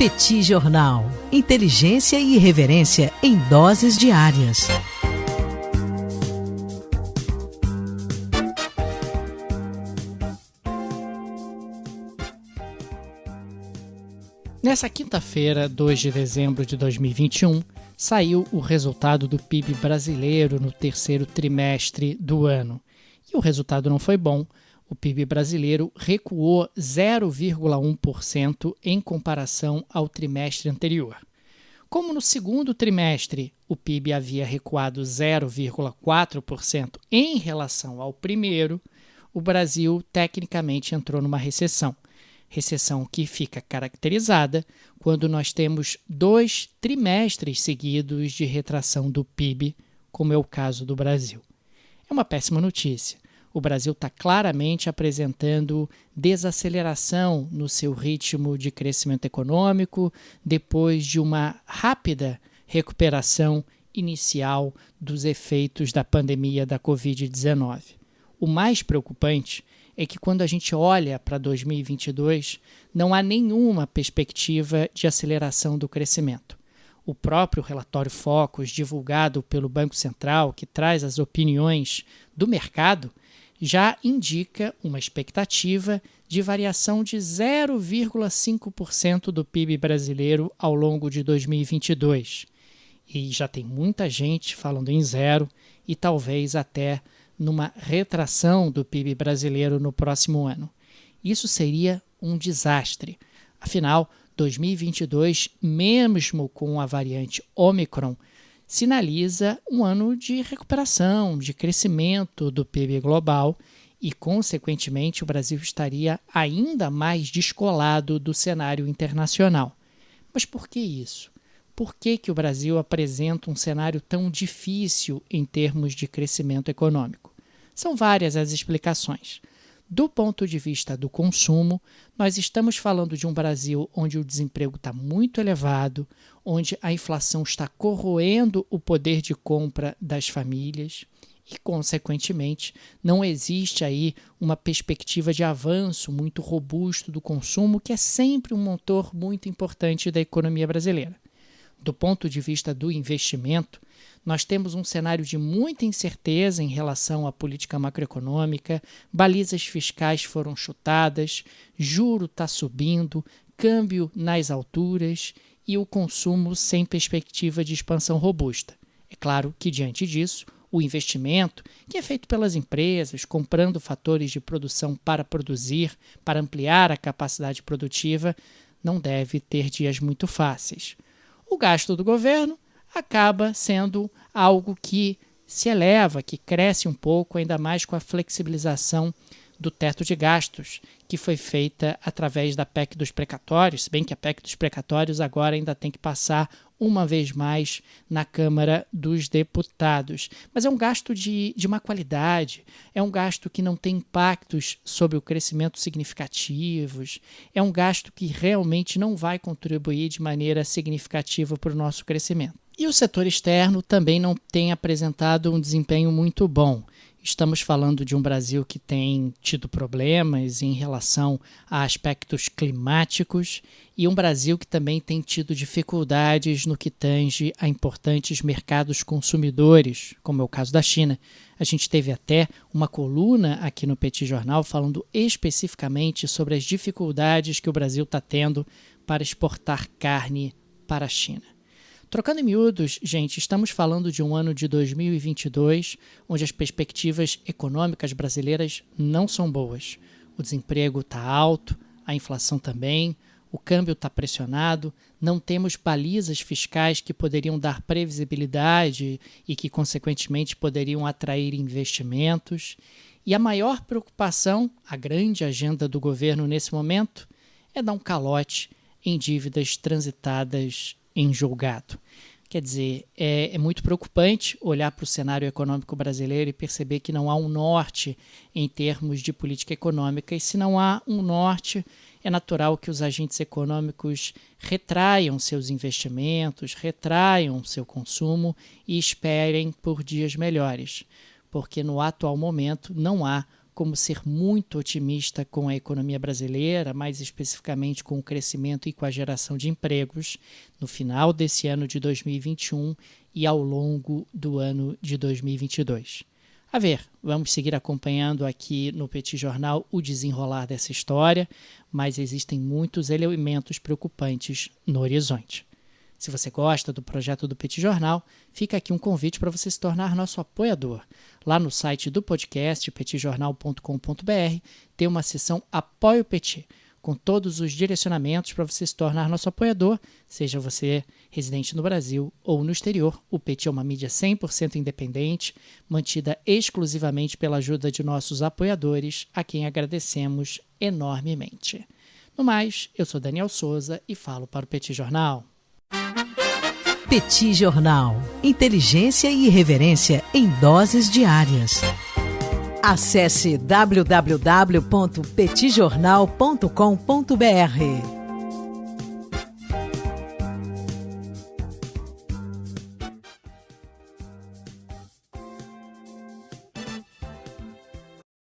Petit Jornal. Inteligência e irreverência em doses diárias. Nessa quinta-feira, 2 de dezembro de 2021, saiu o resultado do PIB brasileiro no terceiro trimestre do ano. E o resultado não foi bom. O PIB brasileiro recuou 0,1% em comparação ao trimestre anterior. Como no segundo trimestre o PIB havia recuado 0,4% em relação ao primeiro, o Brasil tecnicamente entrou numa recessão. Recessão que fica caracterizada quando nós temos 2 trimestres seguidos de retração do PIB, como é o caso do Brasil. É uma péssima notícia. O Brasil está claramente apresentando desaceleração no seu ritmo de crescimento econômico depois de uma rápida recuperação inicial dos efeitos da pandemia da Covid-19. O mais preocupante é que quando a gente olha para 2022, não há nenhuma perspectiva de aceleração do crescimento. O próprio relatório Focus, divulgado pelo Banco Central, que traz as opiniões do mercado, já indica uma expectativa de variação de 0,5% do PIB brasileiro ao longo de 2022. E já tem muita gente falando em zero e talvez até numa retração do PIB brasileiro no próximo ano. Isso seria um desastre. Afinal, 2022, mesmo com a variante Ômicron, sinaliza um ano de recuperação, de crescimento do PIB global e, consequentemente, o Brasil estaria ainda mais descolado do cenário internacional. Mas por que isso? Por que o Brasil apresenta um cenário tão difícil em termos de crescimento econômico? São várias as explicações. Do ponto de vista do consumo, nós estamos falando de um Brasil onde o desemprego está muito elevado, onde a inflação está corroendo o poder de compra das famílias e, consequentemente, não existe aí uma perspectiva de avanço muito robusto do consumo, que é sempre um motor muito importante da economia brasileira. Do ponto de vista do investimento, nós temos um cenário de muita incerteza em relação à política macroeconômica, balizas fiscais foram chutadas, juro está subindo, câmbio nas alturas e o consumo sem perspectiva de expansão robusta. É claro que, diante disso, o investimento, que é feito pelas empresas, comprando fatores de produção para produzir, para ampliar a capacidade produtiva, não deve ter dias muito fáceis. O gasto do governo acaba sendo algo que se eleva, que cresce um pouco, ainda mais com a flexibilização do teto de gastos, que foi feita através da PEC dos precatórios, se bem que a PEC dos precatórios agora ainda tem que passar uma vez mais na Câmara dos Deputados. Mas é um gasto de má qualidade, é um gasto que não tem impactos sobre o crescimento significativos, é um gasto que realmente não vai contribuir de maneira significativa para o nosso crescimento. E o setor externo também não tem apresentado um desempenho muito bom. Estamos falando de um Brasil que tem tido problemas em relação a aspectos climáticos e um Brasil que também tem tido dificuldades no que tange a importantes mercados consumidores, como é o caso da China. A gente teve até uma coluna aqui no Petit Jornal falando especificamente sobre as dificuldades que o Brasil está tendo para exportar carne para a China. Trocando em miúdos, gente, estamos falando de um ano de 2022 onde as perspectivas econômicas brasileiras não são boas. O desemprego está alto, a inflação também, o câmbio está pressionado, não temos balizas fiscais que poderiam dar previsibilidade e que, consequentemente, poderiam atrair investimentos. E a maior preocupação, a grande agenda do governo nesse momento, é dar um calote em dívidas transitadas em julgado. Quer dizer, é muito preocupante olhar para o cenário econômico brasileiro e perceber que não há um norte em termos de política econômica. E se não há um norte, é natural que os agentes econômicos retraiam seus investimentos, retraiam seu consumo e esperem por dias melhores, porque no atual momento não há como ser muito otimista com a economia brasileira, mais especificamente com o crescimento e com a geração de empregos no final desse ano de 2021 e ao longo do ano de 2022. A ver, vamos seguir acompanhando aqui no Petit Jornal o desenrolar dessa história, mas existem muitos elementos preocupantes no horizonte. Se você gosta do projeto do Petit Jornal, fica aqui um convite para você se tornar nosso apoiador. Lá no site do podcast, petitjornal.com.br, tem uma seção Apoie o Petit, com todos os direcionamentos para você se tornar nosso apoiador, seja você residente no Brasil ou no exterior. O Petit é uma mídia 100% independente, mantida exclusivamente pela ajuda de nossos apoiadores, a quem agradecemos enormemente. No mais, eu sou Daniel Souza e falo para o Petit Jornal. Petit Jornal. Inteligência e irreverência em doses diárias. Acesse www.petitjornal.com.br.